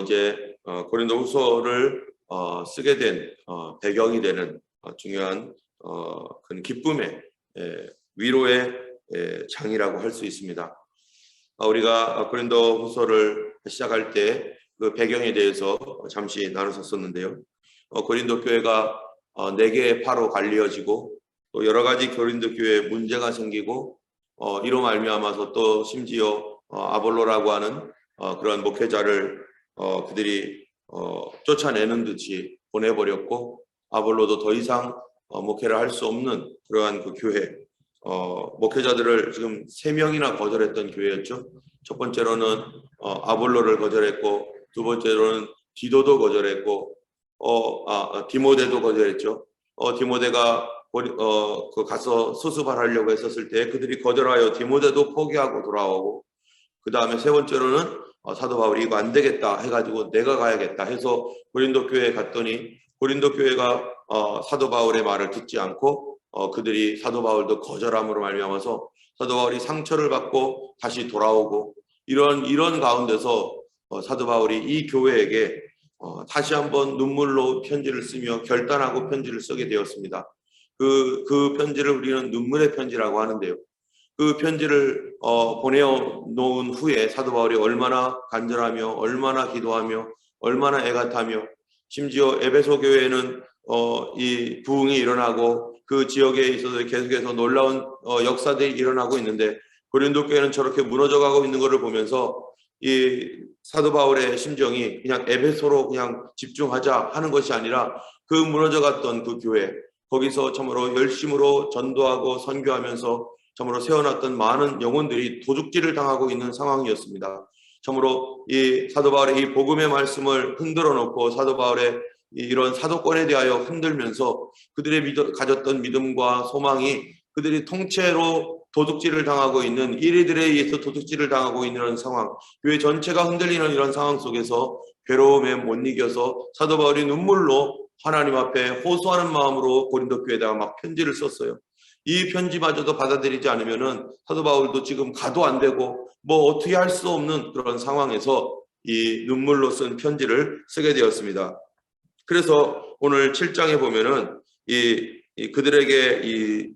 이제 고린도후서를 쓰게 된 배경이 되는 중요한 큰 기쁨의 위로의 장이라고 할 수 있습니다. 우리가 고린도후서를 시작할 때 그 배경에 대해서 잠시 나눴었는데요. 고린도 교회가 네 개의 파로 갈리어지고 또 여러 가지 고린도 교회에 문제가 생기고 이로 말미암아서 또 심지어 아볼로라고 하는 그런 목회자를 그들이 쫓아내는 듯이 보내버렸고, 아볼로도 더 이상 목회를 할 수 없는 그러한 그 교회, 목회자들을 지금 3명이나 거절했던 교회였죠. 첫 번째로는 아볼로를 거절했고, 두 번째로는 디도도 거절했고, 디모데도 거절했죠. 디모데가 가서 수습을 하려고 했었을 때 그들이 거절하여 디모데도 포기하고 돌아오고, 그 다음에 세 번째로는 사도 바울이 이거 안 되겠다 해가지고 내가 가야겠다 해서 고린도 교회에 갔더니, 고린도 교회가 사도 바울의 말을 듣지 않고 그들이 사도 바울도 거절함으로 말미암아서 사도 바울이 상처를 받고 다시 돌아오고, 이런 가운데서 사도 바울이 이 교회에게 다시 한번 눈물로 편지를 쓰며 결단하고 편지를 쓰게 되었습니다. 그 편지를 우리는 눈물의 편지라고 하는데요. 그 편지를 보내어 놓은 후에 사도 바울이 얼마나 간절하며 얼마나 기도하며 얼마나 애가타며, 심지어 에베소 교회에는 이 부흥이 일어나고 그 지역에 있어서 계속해서 놀라운 역사들이 일어나고 있는데, 고린도 교회는 저렇게 무너져가고 있는 것을 보면서 이 사도 바울의 심정이 그냥 에베소로 그냥 집중하자 하는 것이 아니라, 그 무너져갔던 그 교회, 거기서 참으로 열심으로 전도하고 선교하면서 참으로 세워놨던 많은 영혼들이 도둑질을 당하고 있는 상황이었습니다. 참으로 이 사도 바울의 이 복음의 말씀을 흔들어 놓고 사도 바울의 이런 사도권에 대하여 흔들면서 그들의 가졌던 믿음과 소망이 그들이 통째로 도둑질을 당하고 있는, 이리들에 의해서 도둑질을 당하고 있는 상황, 교회 전체가 흔들리는 이런 상황 속에서 괴로움에 못 이겨서 사도 바울이 눈물로 하나님 앞에 호소하는 마음으로 고린도 교회에다가 막 편지를 썼어요. 이 편지마저도 받아들이지 않으면은 사도 바울도 지금 가도 안 되고 뭐 어떻게 할 수 없는 그런 상황에서 이 눈물로 쓴 편지를 쓰게 되었습니다. 그래서 오늘 7장에 보면은 그들에게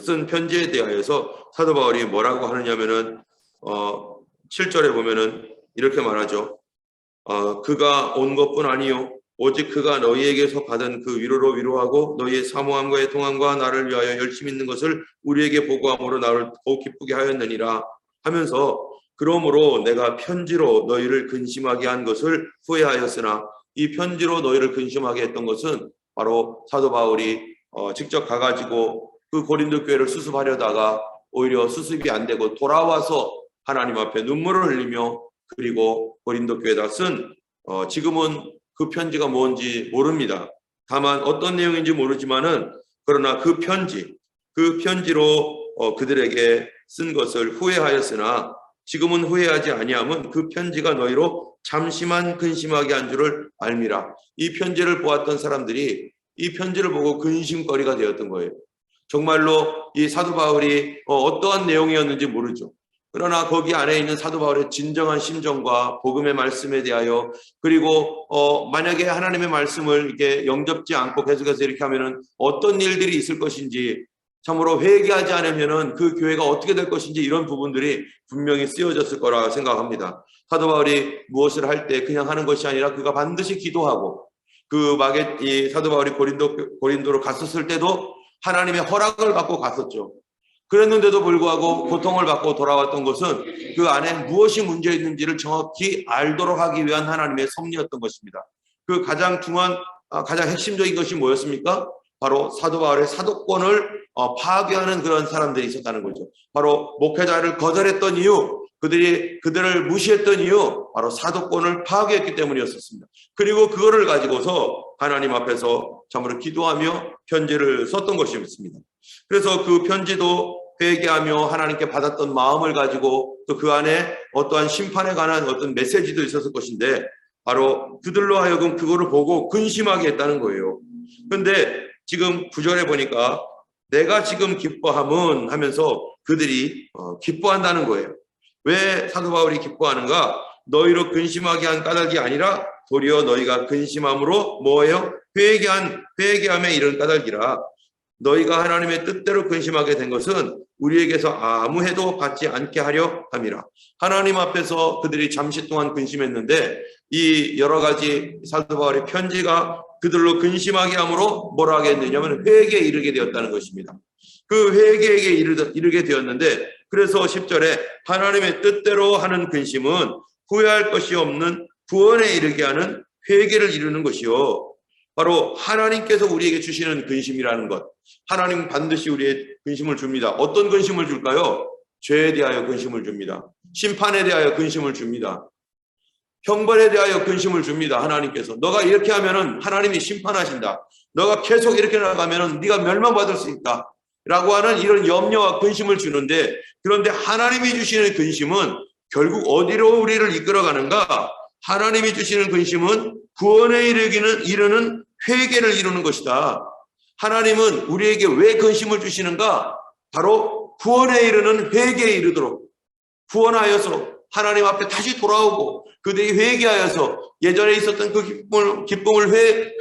쓴 편지에 대하여서 사도 바울이 뭐라고 하느냐면은 7절에 보면은 이렇게 말하죠. 그가 온 것뿐 아니요 오직 그가 너희에게서 받은 그 위로로 위로하고 너희의 사모함과 애통함과 나를 위하여 열심히 있는 것을 우리에게 보고함으로 나를 더욱 기쁘게 하였느니라 하면서, 그러므로 내가 편지로 너희를 근심하게 한 것을 후회하였으나, 이 편지로 너희를 근심하게 했던 것은 바로 사도 바울이 직접 가가지고 그 고린도 교회를 수습하려다가 오히려 수습이 안 되고 돌아와서 하나님 앞에 눈물을 흘리며, 그리고 고린도 교회에다 쓴 지금은 그 편지가 뭔지 모릅니다. 다만 어떤 내용인지 모르지만은, 그러나 그 편지로 그들에게 쓴 것을 후회하였으나 지금은 후회하지 아니함은 그 편지가 너희로 잠시만 근심하게 한 줄을 알미라. 이 편지를 보았던 사람들이 이 편지를 보고 근심거리가 되었던 거예요. 정말로 이 사도 바울이 어떠한 내용이었는지 모르죠. 그러나 거기 안에 있는 사도 바울의 진정한 심정과 복음의 말씀에 대하여, 그리고 만약에 하나님의 말씀을 이렇게 영접지 않고 계속해서 이렇게 하면은 어떤 일들이 있을 것인지, 참으로 회개하지 않으면은 그 교회가 어떻게 될 것인지, 이런 부분들이 분명히 쓰여졌을 거라 생각합니다. 사도 바울이 무엇을 할 때 그냥 하는 것이 아니라 그가 반드시 기도하고, 이 사도 바울이 고린도로 갔었을 때도 하나님의 허락을 받고 갔었죠. 그랬는데도 불구하고 고통을 받고 돌아왔던 것은 그 안에 무엇이 문제 있는지를 정확히 알도록 하기 위한 하나님의 섭리였던 것입니다. 그 가장 핵심적인 것이 뭐였습니까? 바로 사도 바울의 사도권을 파괴하는 그런 사람들이 있었다는 거죠. 바로 목회자를 거절했던 이유, 그들을 무시했던 이유, 바로 사도권을 파괴했기 때문이었습니다. 그리고 그거를 가지고서 하나님 앞에서 참으로 기도하며 편지를 썼던 것이었습니다. 그래서 그 편지도 회개하며 하나님께 받았던 마음을 가지고, 또 그 안에 어떠한 심판에 관한 어떤 메시지도 있었을 것인데, 바로 그들로 하여금 그거를 보고 근심하게 했다는 거예요. 그런데 지금 9절에 보니까 내가 지금 기뻐함은 하면서 그들이 기뻐한다는 거예요. 왜 사도 바울이 기뻐하는가? 너희로 근심하게 한 까닭이 아니라 도리어 너희가 근심함으로 뭐예요? 회개함에 이른 까닭이라. 너희가 하나님의 뜻대로 근심하게 된 것은 우리에게서 아무 해도 받지 않게 하려 함이라. 하나님 앞에서 그들이 잠시 동안 근심했는데 이 여러 가지 사도 바울의 편지가 그들로 근심하게 함으로 뭐라 하겠느냐면 회개에 이르게 되었다는 것입니다. 그 회개에게 이르게 되었는데, 그래서 10절에 하나님의 뜻대로 하는 근심은 후회할 것이 없는 구원에 이르게 하는 회개를 이루는 것이요, 바로 하나님께서 우리에게 주시는 근심이라는 것. 하나님은 반드시 우리의 근심을 줍니다. 어떤 근심을 줄까요? 죄에 대하여 근심을 줍니다. 심판에 대하여 근심을 줍니다. 형벌에 대하여 근심을 줍니다. 하나님께서 너가 이렇게 하면은 하나님이 심판하신다. 너가 계속 이렇게 나가면은 네가 멸망받을 수 있다 라고 하는 이런 염려와 근심을 주는데, 그런데 하나님이 주시는 근심은 결국 어디로 우리를 이끌어가는가? 하나님이 주시는 근심은 구원에 이르는 회개를 이루는 것이다. 하나님은 우리에게 왜 근심을 주시는가? 바로 구원에 이르는 회개에 이르도록, 구원하여서 하나님 앞에 다시 돌아오고 그들이 회개하여서 예전에 있었던 그 기쁨을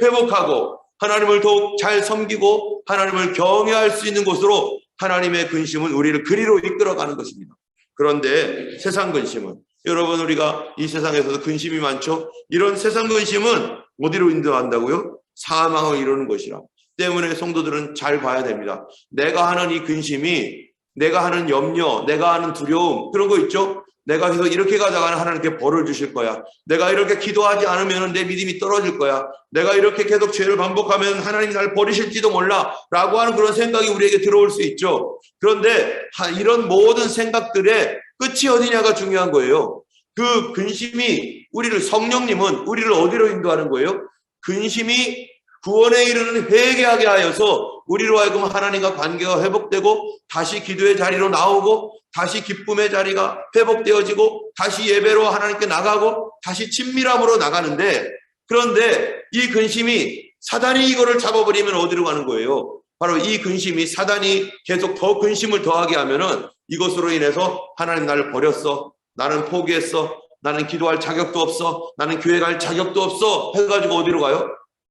회복하고 하나님을 더욱 잘 섬기고 하나님을 경외할 수 있는 곳으로 하나님의 근심은 우리를 그리로 이끌어가는 것입니다. 그런데 세상 근심은, 여러분 우리가 이 세상에서도 근심이 많죠. 이런 세상 근심은 어디로 인도한다고요? 사망을 이루는 것이라. 때문에 성도들은 잘 봐야 됩니다. 내가 하는 이 근심이, 내가 하는 염려, 내가 하는 두려움, 그런 거 있죠. 내가 계속 이렇게 가다가는 하나님께 벌을 주실 거야. 내가 이렇게 기도하지 않으면 내 믿음이 떨어질 거야. 내가 이렇게 계속 죄를 반복하면 하나님이 날 버리실지도 몰라 라고 하는 그런 생각이 우리에게 들어올 수 있죠. 그런데 이런 모든 생각들의 끝이 어디냐가 중요한 거예요. 그 근심이 성령님은 우리를 어디로 인도하는 거예요? 근심이 구원에 이르는 회개하게 하여서 우리로 하여금 하나님과 관계가 회복되고 다시 기도의 자리로 나오고 다시 기쁨의 자리가 회복되어지고 다시 예배로 하나님께 나가고 다시 친밀함으로 나가는데, 그런데 이 근심이 사단이 이거를 잡아버리면 어디로 가는 거예요? 바로 이 근심이 사단이 계속 더 근심을 더하게 하면은 이것으로 인해서 하나님 나를 버렸어, 나는 포기했어, 나는 기도할 자격도 없어, 나는 교회 갈 자격도 없어 해가지고 어디로 가요?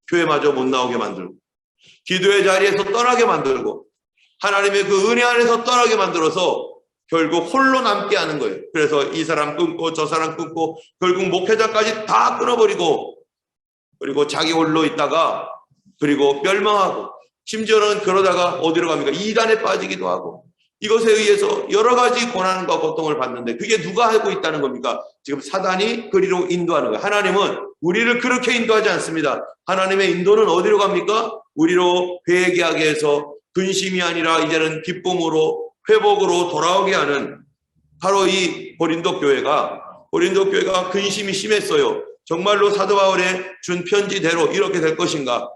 교회마저 못 나오게 만들고 기도의 자리에서 떠나게 만들고 하나님의 그 은혜 안에서 떠나게 만들어서 결국 홀로 남게 하는 거예요. 그래서 이 사람 끊고 저 사람 끊고 결국 목회자까지 다 끊어버리고, 그리고 자기 홀로 있다가 그리고 멸망하고, 심지어는 그러다가 어디로 갑니까? 이단에 빠지기도 하고, 이것에 의해서 여러 가지 고난과 고통을 받는데 그게 누가 하고 있다는 겁니까? 지금 사단이 그리로 인도하는 거예요. 하나님은 우리를 그렇게 인도하지 않습니다. 하나님의 인도는 어디로 갑니까? 우리로 회개하게 해서 근심이 아니라 이제는 기쁨으로 회복으로 돌아오게 하는, 바로 이 고린도 교회가 근심이 심했어요. 정말로 사도 바울의 준 편지대로 이렇게 될 것인가?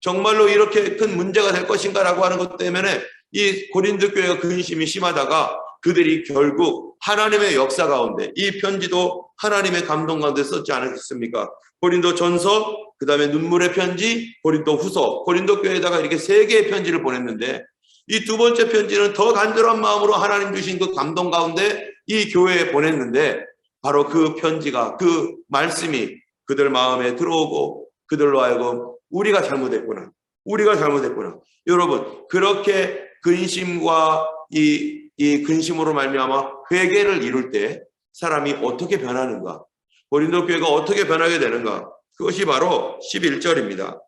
정말로 이렇게 큰 문제가 될 것인가? 라고 하는 것 때문에 이 고린도 교회가 근심이 심하다가 그들이 결국 하나님의 역사 가운데, 이 편지도 하나님의 감동 가운데 썼지 않았습니까? 고린도 전서, 그 다음에 눈물의 편지, 고린도 후서, 고린도 교회에다가 이렇게 3개의 편지를 보냈는데, 이 두 번째 편지는 더 간절한 마음으로 하나님 주신 그 감동 가운데 이 교회에 보냈는데, 바로 그 편지가, 그 말씀이 그들 마음에 들어오고 그들로 하여금 우리가 잘못했구나. 여러분, 그렇게 근심과 이 근심으로 말미암아 회개를 이룰 때 사람이 어떻게 변하는가? 고린도 교회가 어떻게 변하게 되는가? 그것이 바로 11절입니다.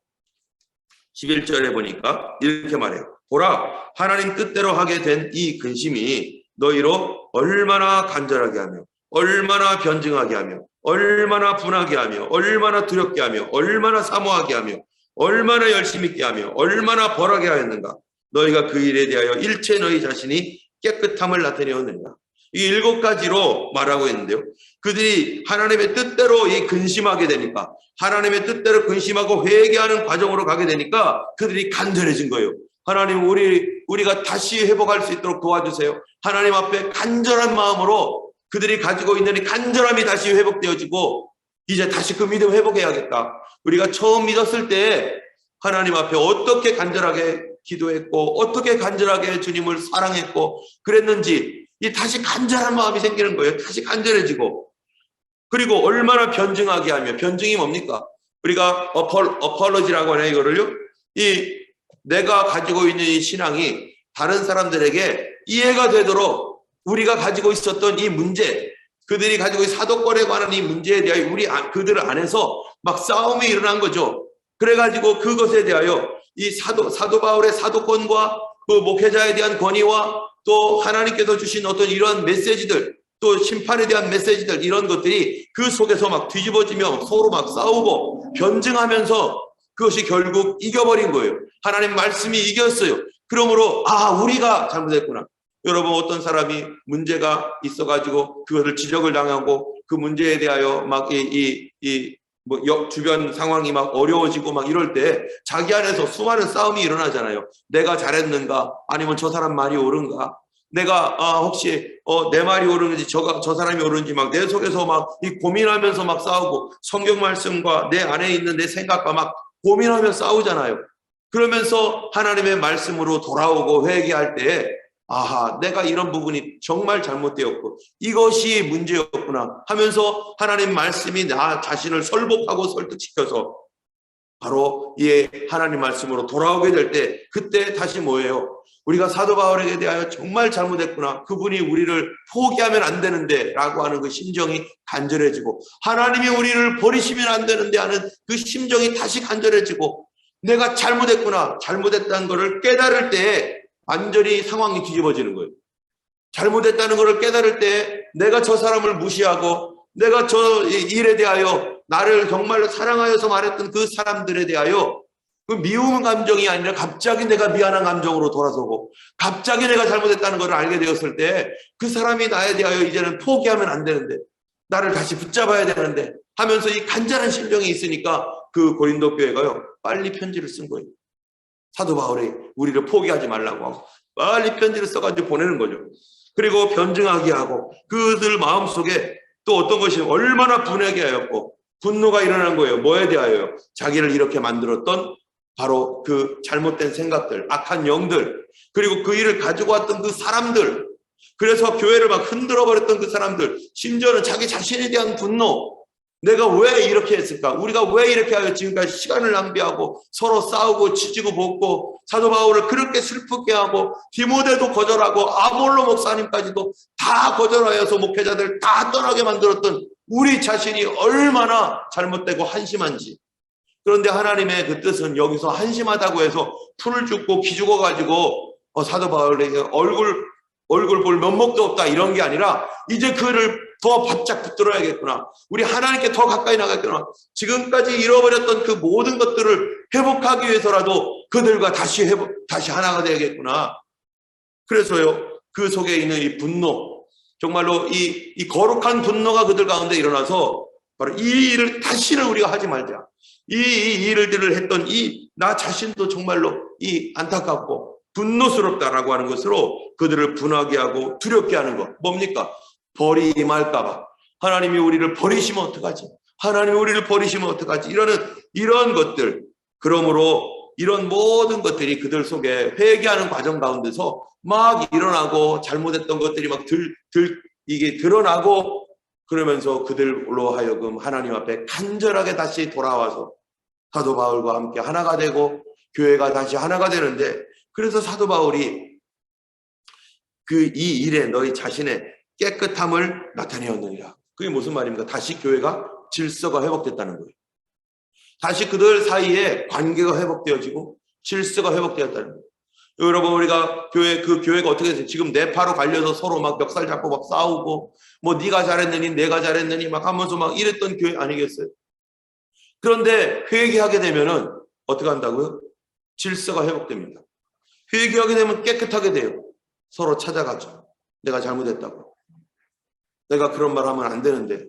11절에 보니까 이렇게 말해요. 보라, 하나님 뜻대로 하게 된 이 근심이 너희로 얼마나 간절하게 하며 얼마나 변증하게 하며 얼마나 분하게 하며 얼마나 두렵게 하며 얼마나 사모하게 하며 얼마나 열심히 있게 하며 얼마나 벌하게 하였는가? 너희가 그 일에 대하여 일체 너희 자신이 깨끗함을 나타내었느냐? 이 7가지로 말하고 있는데요. 그들이 하나님의 뜻대로 이 근심하게 되니까, 하나님의 뜻대로 근심하고 회개하는 과정으로 가게 되니까 그들이 간절해진 거예요. 하나님, 우리가 다시 회복할 수 있도록 도와주세요. 하나님 앞에 간절한 마음으로 그들이 가지고 있는 이 간절함이 다시 회복되어지고, 이제 다시 그 믿음 회복해야겠다. 우리가 처음 믿었을 때 하나님 앞에 어떻게 간절하게 기도했고 어떻게 간절하게 주님을 사랑했고 그랬는지, 이 다시 간절한 마음이 생기는 거예요. 다시 간절해지고. 그리고 얼마나 변증하게 하며, 변증이 뭡니까? 우리가 어펄러지라고 하네, 이거를요. 이 내가 가지고 있는 이 신앙이 다른 사람들에게 이해가 되도록 우리가 가지고 있었던 이 문제, 그들이 가지고 있는 사도권에 관한 이 문제에 대하여 그들 안에서 막 싸움이 일어난 거죠. 그래가지고 그것에 대하여 이 사도 바울의 사도권과 그 목회자에 대한 권위와 또 하나님께서 주신 어떤 이런 메시지들, 또 심판에 대한 메시지들, 이런 것들이 그 속에서 막 뒤집어지며 서로 막 싸우고 변증하면서 그것이 결국 이겨버린 거예요. 하나님 말씀이 이겼어요. 그러므로 우리가 잘못했구나. 여러분, 어떤 사람이 문제가 있어가지고 그것을 지적을 당하고 그 문제에 대하여 막 주변 상황이 막 어려워지고 막 이럴 때 자기 안에서 수많은 싸움이 일어나잖아요. 내가 잘했는가? 아니면 저 사람 말이 옳은가? 내가 혹시 내 말이 옳은지 저 사람이 옳은지 막 내 속에서 막 이 고민하면서 막 싸우고, 성경 말씀과 내 안에 있는 내 생각과 막 고민하며 싸우잖아요. 그러면서 하나님의 말씀으로 돌아오고 회개할 때 내가 이런 부분이 정말 잘못되었고 이것이 문제였구나 하면서 하나님 말씀이 나 자신을 설복하고 설득시켜서 바로 이 하나님 말씀으로 돌아오게 될 때, 그때 다시 뭐예요? 우리가 사도 바울에게 대하여 정말 잘못했구나, 그분이 우리를 포기하면 안 되는데 라고 하는 그 심정이 간절해지고, 하나님이 우리를 버리시면 안 되는데 하는 그 심정이 다시 간절해지고, 내가 잘못했구나, 잘못했다는 것을 깨달을 때 완전히 상황이 뒤집어지는 거예요. 잘못했다는 것을 깨달을 때 내가 저 사람을 무시하고 내가 저 일에 대하여 나를 정말로 사랑하여서 말했던 그 사람들에 대하여 그 미움 감정이 아니라 갑자기 내가 미안한 감정으로 돌아서고, 갑자기 내가 잘못했다는 것을 알게 되었을 때 그 사람이 나에 대하여 이제는 포기하면 안 되는데, 나를 다시 붙잡아야 되는데 하면서 이 간절한 심정이 있으니까 그 고린도 교회가요 빨리 편지를 쓴 거예요. 사도 바울이 우리를 포기하지 말라고 하고 빨리 편지를 써가지고 보내는 거죠. 그리고 변증하게 하고, 그들 마음속에 또 어떤 것이 얼마나 분하게 하였고 분노가 일어난 거예요. 뭐에 대하여요? 자기를 이렇게 만들었던 바로 그 잘못된 생각들, 악한 영들, 그리고 그 일을 가지고 왔던 그 사람들, 그래서 교회를 막 흔들어 버렸던 그 사람들, 심지어는 자기 자신에 대한 분노, 내가 왜 이렇게 했을까? 우리가 왜 이렇게 하여 지금까지 시간을 낭비하고 서로 싸우고 치지고 볶고, 사도 바울을 그렇게 슬프게 하고 디모데도 거절하고 아볼로 목사님까지도 다 거절하여서 목회자들 다 떠나게 만들었던 우리 자신이 얼마나 잘못되고 한심한지. 그런데 하나님의 그 뜻은 여기서 한심하다고 해서 풀을 죽고 기 죽어가지고 사도 바울에게 얼굴 볼 면목도 없다 이런 게 아니라, 이제 그를 더 바짝 붙들어야겠구나, 우리 하나님께 더 가까이 나가겠구나, 지금까지 잃어버렸던 그 모든 것들을 회복하기 위해서라도 그들과 다시 하나가 되야겠구나. 그래서요 그 속에 있는 이 분노, 정말로 이 거룩한 분노가 그들 가운데 일어나서 바로 이 일을 다시는 우리가 하지 말자, 이 일들을 했던 나 자신도 정말로 안타깝고 분노스럽다라고 하는 것으로 그들을 분하게 하고 두렵게 하는 것. 뭡니까? 버림할까봐. 하나님이 우리를 버리시면 어떡하지? 하나님이 우리를 버리시면 어떡하지? 이런 것들. 그러므로 이런 모든 것들이 그들 속에 회개하는 과정 가운데서 막 일어나고, 잘못했던 것들이 막 이게 드러나고, 그러면서 그들로 하여금 하나님 앞에 간절하게 다시 돌아와서 사도 바울과 함께 하나가 되고 교회가 다시 하나가 되는데, 그래서 사도 바울이 이 일에 너희 자신의 깨끗함을 나타내었느니라. 그게 무슨 말입니까? 다시 교회가 질서가 회복됐다는 거예요. 다시 그들 사이에 관계가 회복되어지고 질서가 회복되었다는 거예요. 여러분, 우리가 교회가 어떻게 됐어요? 지금 내파로 갈려서 서로 막 멱살 잡고 막 싸우고, 뭐 네가 잘했느니 내가 잘했느니 막 하면서 막 이랬던 교회 아니겠어요? 그런데 회개하게 되면은 어떻게 한다고요? 질서가 회복됩니다. 회개하게 되면 깨끗하게 돼요. 서로 찾아가죠. 내가 잘못했다고. 내가 그런 말 하면 안 되는데,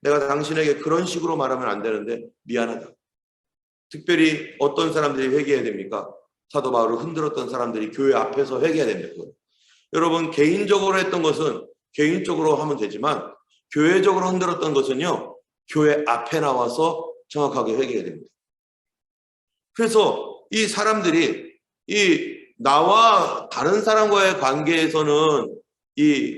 내가 당신에게 그런 식으로 말하면 안 되는데 미안하다. 특별히 어떤 사람들이 회개해야 됩니까? 사도 바울을 흔들었던 사람들이 교회 앞에서 회개해야 됩니다. 여러분, 개인적으로 했던 것은 개인적으로 하면 되지만, 교회적으로 흔들었던 것은요 교회 앞에 나와서 정확하게 회개해야 됩니다. 그래서 이 사람들이 나와 다른 사람과의 관계에서는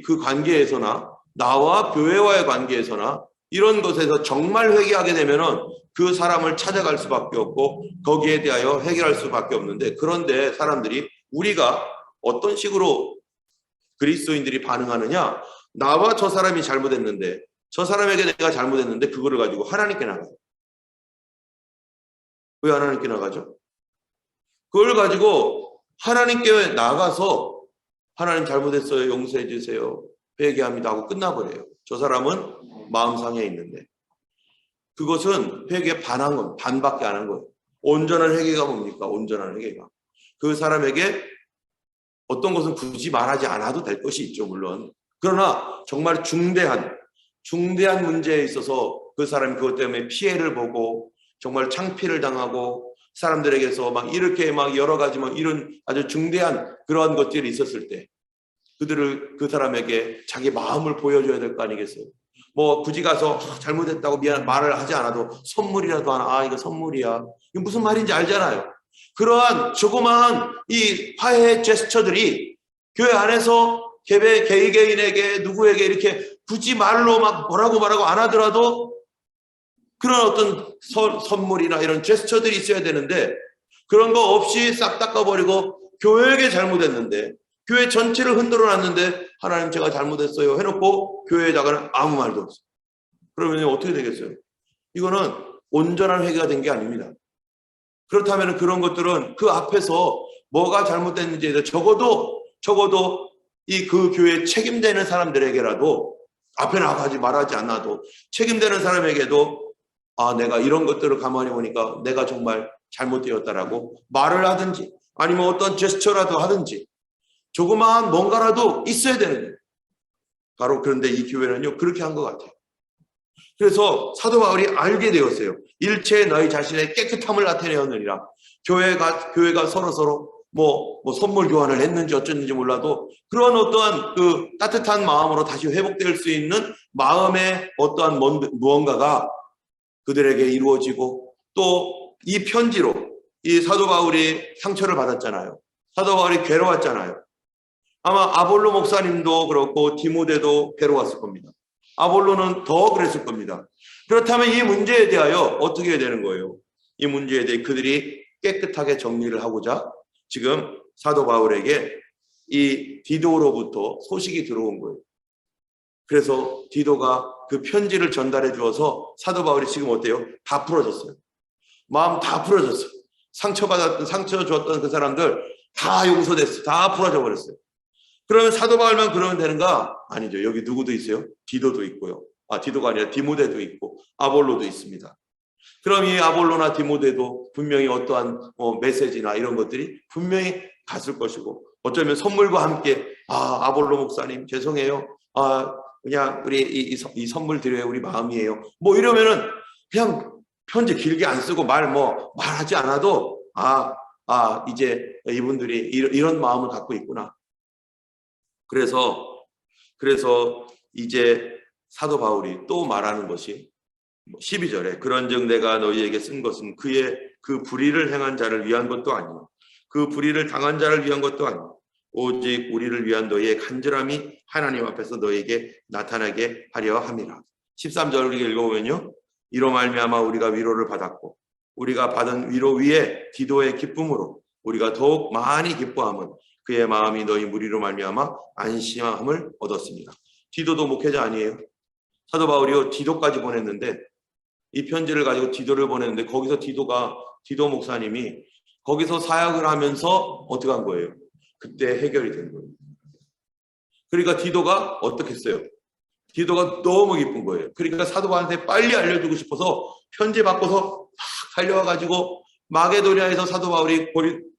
그 관계에서나 나와 교회와의 관계에서나 이런 것에서 정말 회개하게 되면은 그 사람을 찾아갈 수밖에 없고 거기에 대하여 해결할 수밖에 없는데, 그런데 사람들이 우리가 어떤 식으로 그리스도인들이 반응하느냐, 나와 저 사람이 잘못했는데, 저 사람에게 내가 잘못했는데 그거를 가지고 하나님께 나가요. 왜 하나님께 나가죠? 그걸 가지고 하나님께 나가서 하나님 잘못했어요, 용서해 주세요, 회개합니다 하고 끝나버려요. 저 사람은 마음상해 있는데. 그것은 회개에 반한 건 반밖에 안 한 거예요. 온전한 회개가 뭡니까? 온전한 회개가 그 사람에게 어떤 것은 굳이 말하지 않아도 될 것이 있죠, 물론. 그러나 정말 중대한 문제에 있어서 그 사람이 그것 때문에 피해를 보고 정말 창피를 당하고 사람들에게서 막 이렇게 막 여러 가지 막 이런 아주 중대한 그러한 것들이 있었을 때 그 사람에게 자기 마음을 보여줘야 될 거 아니겠어요? 뭐 굳이 가서 잘못했다고 미안 말을 하지 않아도 선물이라도 하나, 이거 선물이야, 이게 무슨 말인지 알잖아요. 그러한 조그마한 이 화해 제스처들이 교회 안에서 개개인에게 누구에게 이렇게 굳이 말로 막 뭐라고 안 하더라도 그런 어떤 선물이나 이런 제스처들이 있어야 되는데, 그런 거 없이 싹 닦아버리고 교회에게 잘못했는데, 교회 전체를 흔들어 놨는데 하나님 제가 잘못했어요 해놓고 교회에다가는 아무 말도 없어요. 그러면 어떻게 되겠어요? 이거는 온전한 회개가 된 게 아닙니다. 그렇다면 그런 것들은 그 앞에서 뭐가 잘못됐는지에 대해 적어도 그 교회에 책임되는 사람들에게라도, 앞에 나가지 말하지 않아도 책임되는 사람에게도 내가 이런 것들을 가만히 보니까 내가 정말 잘못되었다라고 말을 하든지 아니면 어떤 제스처라도 하든지 조그마한 뭔가라도 있어야 되는 거예요. 바로 그런데 이 교회는요 그렇게 한 것 같아요. 그래서 사도 바울이 알게 되었어요. 일체의 너희 자신의 깨끗함을 나타내었느니라. 교회가 서로 뭐 선물 교환을 했는지 어쩌는지 몰라도 그런 어떠한 그 따뜻한 마음으로 다시 회복될 수 있는 마음의 어떠한 무언가가 그들에게 이루어지고, 또 이 편지로 이 사도 바울이 상처를 받았잖아요. 사도 바울이 괴로웠잖아요. 아마 아볼로 목사님도 그렇고 디모데도 괴로웠을 겁니다. 아볼로는 더 그랬을 겁니다. 그렇다면 이 문제에 대하여 어떻게 해야 되는 거예요? 이 문제에 대해 그들이 깨끗하게 정리를 하고자 지금 사도 바울에게 이 디도로부터 소식이 들어온 거예요. 그래서 디도가 그 편지를 전달해 주어서 사도 바울이 지금 어때요? 다 풀어졌어요. 마음 다 풀어졌어요. 상처 주었던 그 사람들 다 용서됐어요. 다 풀어져 버렸어요. 그러면 사도 바울만 그러면 되는가? 아니죠. 여기 누구도 있어요? 디도도 있고요. 디도가 아니라 디모데도 있고 아볼로도 있습니다. 그럼 이 아볼로나 디모데도 분명히 어떠한 메시지나 이런 것들이 분명히 갔을 것이고, 어쩌면 선물과 함께 아볼로 목사님 죄송해요. 그냥 우리 이 선물 드려요. 우리 마음이에요. 뭐 이러면은 그냥 편지 길게 안 쓰고 말하지 않아도 이제 이분들이 이런 마음을 갖고 있구나. 그래서 이제 사도 바울이 또 말하는 것이 12절에 그런즉 내가 너희에게 쓴 것은 그의 그 불의를 행한 자를 위한 것도 아니요 그 불의를 당한 자를 위한 것도 아니요 오직 우리를 위한 너희의 간절함이 하나님 앞에서 너희에게 나타나게 하려 함이라. 13절을 읽어보면요, 이로 말미암아 우리가 위로를 받았고 우리가 받은 위로 위에 디도의 기쁨으로 우리가 더욱 많이 기뻐함은 그의 마음이 너희 무리로 말미암아 안심함을 얻었습니다. 디도도 목회자 아니에요? 사도 바울이요 디도까지 보냈는데, 이 편지를 가지고 디도를 보냈는데 거기서 디도 목사님이 거기서 사역을 하면서 어떻게 한 거예요? 그때 해결이 된 거예요. 그러니까 디도가 어떻게 했어요? 디도가 너무 기쁜 거예요. 그러니까 사도 바울한테 빨리 알려주고 싶어서 편지 바꿔서 막 달려와가지고 마게도니아에서 사도 바울이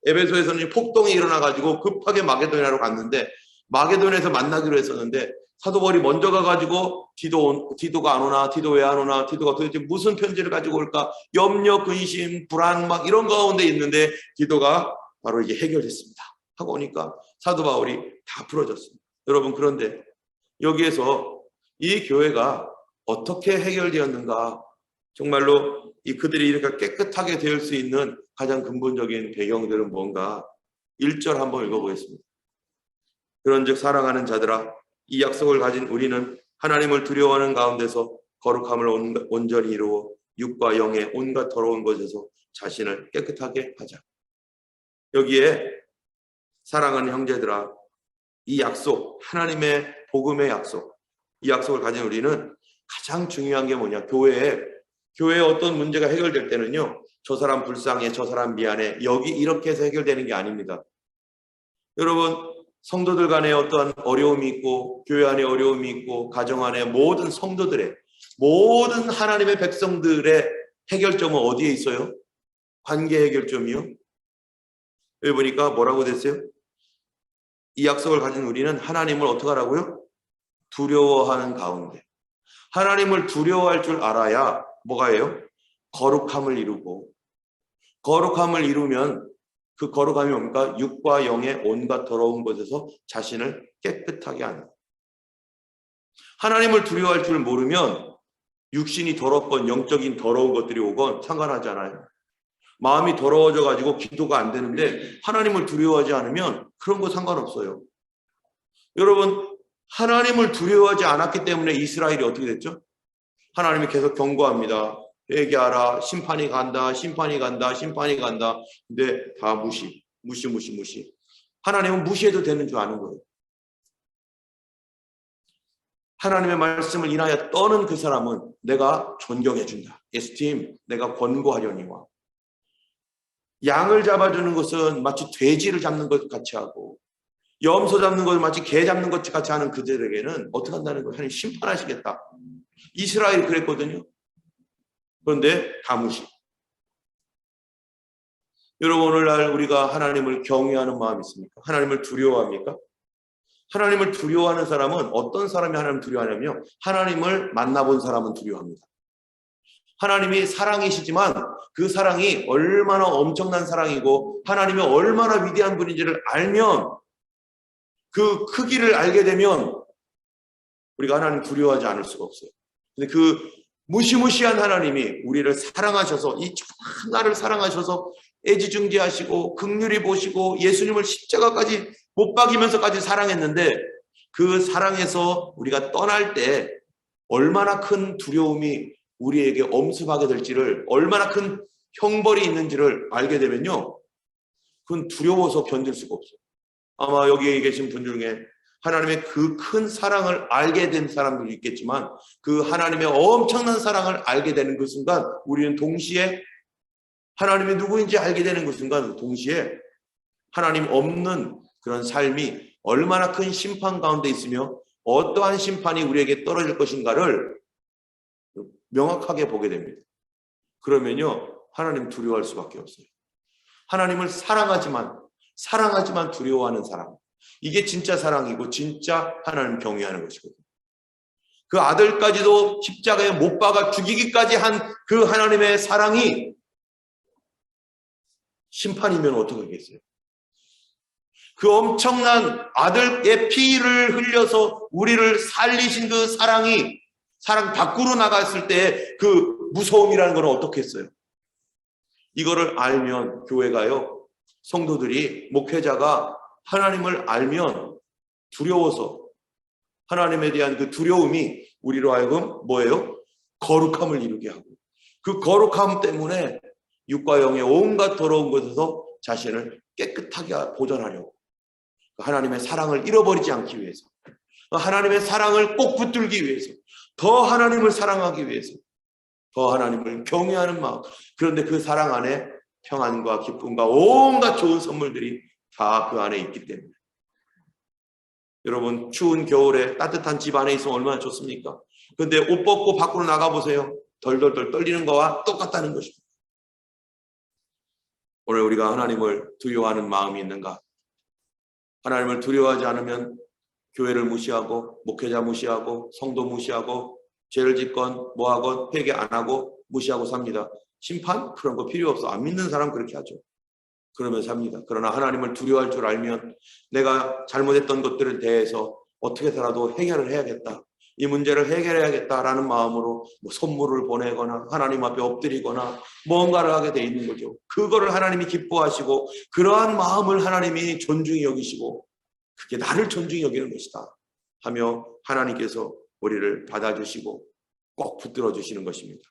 에베소에서는 폭동이 일어나가지고 급하게 마게도니아로 갔는데, 마게도니아에서 만나기로 했었는데 사도 바울이 먼저 가가지고 디도가 안 오나, 디도 왜 안 오나, 디도가 도대체 무슨 편지를 가지고 올까, 염려, 근심, 불안 막 이런 가운데 있는데 디도가 바로 이게 해결됐습니다 하고 오니까 사도 바울이 다 풀어졌습니다. 여러분, 그런데 여기에서 이 교회가 어떻게 해결되었는가, 정말로 그들이 이렇게 깨끗하게 될 수 있는 가장 근본적인 배경들은 뭔가 1절 한번 읽어보겠습니다. 그런즉 사랑하는 자들아, 이 약속을 가진 우리는 하나님을 두려워하는 가운데서 거룩함을 온전히 이루어 육과 영의 온갖 더러운 것에서 자신을 깨끗하게 하자. 여기에 사랑하는 형제들아, 이 약속, 하나님의 복음의 약속, 이 약속을 가진 우리는 가장 중요한 게 뭐냐? 교회에 어떤 문제가 해결될 때는요, 저 사람 불쌍해, 저 사람 미안해, 여기 이렇게 해서 해결되는 게 아닙니다. 여러분, 성도들 간에 어떠한 어려움이 있고, 교회 안에 어려움이 있고, 가정 안에 모든 성도들의, 모든 하나님의 백성들의 해결점은 어디에 있어요? 관계 해결점이요. 여기 보니까 뭐라고 됐어요? 이 약속을 가진 우리는 하나님을 어떻게 하라고요? 두려워하는 가운데. 하나님을 두려워할 줄 알아야 뭐가 해요? 거룩함을 이루고, 거룩함을 이루면 그 거룩함이 뭡니까? 육과 영의 온갖 더러운 것에서 자신을 깨끗하게 하는. 하나님을 두려워할 줄 모르면 육신이 더럽건 영적인 더러운 것들이 오건 상관하지 않아요. 마음이 더러워져 가지고 기도가 안 되는데 하나님을 두려워하지 않으면 그런 거 상관없어요. 여러분, 하나님을 두려워하지 않았기 때문에 이스라엘이 어떻게 됐죠? 하나님이 계속 경고합니다. 회개하라. 심판이 간다. 심판이 간다. 심판이 간다. 근데 다 무시. 하나님은 무시해도 되는 줄 아는 거예요. 하나님의 말씀을 인하여 떠는 그 사람은 내가 존경해준다. 에스팀, 내가 권고하려니와. 양을 잡아주는 것은 마치 돼지를 잡는 것 같이 하고, 염소 잡는 것을 마치 개 잡는 것 같이 하는 그들에게는 어떻게 한다는 거예요? 하나님 심판하시겠다. 이스라엘이 그랬거든요. 그런데 다 무시. 여러분, 오늘날 우리가 하나님을 경외하는 마음이 있습니까? 하나님을 두려워합니까? 하나님을 두려워하는 사람은 어떤 사람이 하나님을 두려워하냐면요, 하나님을 만나본 사람은 두려워합니다. 하나님이 사랑이시지만 그 사랑이 얼마나 엄청난 사랑이고 하나님이 얼마나 위대한 분인지를 알면, 그 크기를 알게 되면 우리가 하나님 두려워하지 않을 수가 없어요. 근데 그 무시무시한 하나님이 우리를 사랑하셔서, 이 하나를 사랑하셔서 애지중지하시고 긍휼히 보시고 예수님을 십자가까지 못 박이면서까지 사랑했는데, 그 사랑에서 우리가 떠날 때 얼마나 큰 두려움이 우리에게 엄습하게 될지를, 얼마나 큰 형벌이 있는지를 알게 되면요, 그건 두려워서 견딜 수가 없어요. 아마 여기에 계신 분 중에 하나님의 그 큰 사랑을 알게 된 사람들도 있겠지만, 그 하나님의 엄청난 사랑을 알게 되는 그 순간 우리는 동시에 하나님이 누구인지 알게 되는 그 순간 동시에 하나님 없는 그런 삶이 얼마나 큰 심판 가운데 있으며 어떠한 심판이 우리에게 떨어질 것인가를 명확하게 보게 됩니다. 그러면요, 하나님 두려워할 수밖에 없어요. 하나님을 사랑하지만 두려워하는 사랑, 이게 진짜 사랑이고 진짜 하나님 경외하는 것이거든요. 그 아들까지도 십자가에 못 박아 죽이기까지 한 그 하나님의 사랑이 심판이면 어떻게 하겠어요? 그 엄청난 아들의 피를 흘려서 우리를 살리신 그 사랑이 사랑 밖으로 나갔을 때 그 무서움이라는 건 어떻게 했어요? 이거를 알면 교회가요, 성도들이, 목회자가 하나님을 알면 두려워서, 하나님에 대한 그 두려움이 우리로 하여금 뭐예요? 거룩함을 이루게 하고, 그 거룩함 때문에 육과 영의 온갖 더러운 것에서 자신을 깨끗하게 보존하려고, 하나님의 사랑을 잃어버리지 않기 위해서, 하나님의 사랑을 꼭 붙들기 위해서, 더 하나님을 사랑하기 위해서, 더 하나님을 경외하는 마음, 그런데 그 사랑 안에 평안과 기쁨과 온갖 좋은 선물들이 다 그 안에 있기 때문에. 여러분, 추운 겨울에 따뜻한 집 안에 있으면 얼마나 좋습니까? 그런데 옷 벗고 밖으로 나가보세요. 덜덜덜 떨리는 거와 똑같다는 것입니다. 오늘 우리가 하나님을 두려워하는 마음이 있는가? 하나님을 두려워하지 않으면 교회를 무시하고, 목회자 무시하고, 성도 무시하고, 죄를 짓건 뭐하건 회개 안 하고 무시하고 삽니다. 심판? 그런 거 필요 없어. 안 믿는 사람 그렇게 하죠. 그러면 삽니다. 그러나 하나님을 두려워할 줄 알면 내가 잘못했던 것들에 대해서 어떻게 해서라도 해결을 해야겠다, 이 문제를 해결해야겠다라는 마음으로 뭐 선물을 보내거나 하나님 앞에 엎드리거나 뭔가를 하게 돼 있는 거죠. 그거를 하나님이 기뻐하시고, 그러한 마음을 하나님이 존중히 여기시고, 그게 나를 존중히 여기는 것이다 하며 하나님께서 우리를 받아주시고 꼭 붙들어 주시는 것입니다.